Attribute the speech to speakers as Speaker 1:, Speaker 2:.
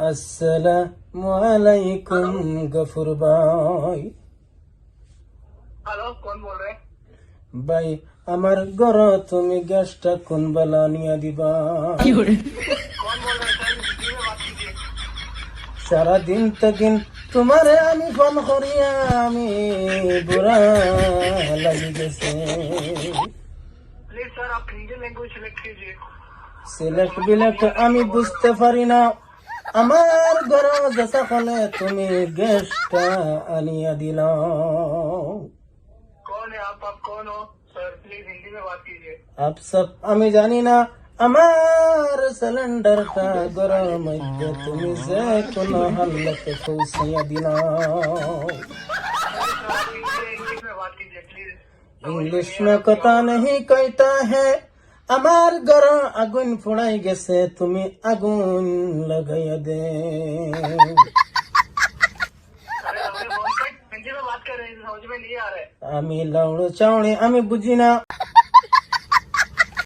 Speaker 1: আসসালামু আলাইকুম গফুর ভাই।
Speaker 2: हेलो, कौन बोल रहे हैं?
Speaker 1: ভাই আমার ঘর তুমি গ্যাসটা কোন বেলা নিয়ে দিবা?
Speaker 2: कौन बोल रहे हैं सर? हिंदी में बात कीजिए।
Speaker 1: সারাদিন তখন তোমারে আমি ফোন করিয়া আমি বুড়া লাগি গেছে।
Speaker 2: प्लीज सर, आप हिंदी लैंग्वेज सिलेक्ट कीजिए।
Speaker 1: সিলেক্ট বিলেক্ট আমি বুঝতে পারি না। আমার ঘর যেসা হলে তুমি গ্যাসটা আনিয়া দিলাম।
Speaker 2: कौन है आप कौन हो सर? प्लीज हिंदी में बात कीजिए।
Speaker 1: আপ সব আমি জানি না। আমার সিলিন্ডারটা ঘরের মধ্যে তুমি যে কোনো হাল্লাতে পৌঁছাইয়া দিলাম।
Speaker 2: सर, आप इंग्लिश में बात कीजिए प्लीज।
Speaker 1: इंग्लिश में কথা नहीं कहता है। আমার ঘর আগুন ফুড়াই গেছে, তুমি আগুন লাগাইয়া দে।
Speaker 2: अरे हमें हिंदी में बात कर रहे हैं, समझ में नहीं आ रहा है।
Speaker 1: আমি লাউড় চাউড়ে আমি বুঝি না।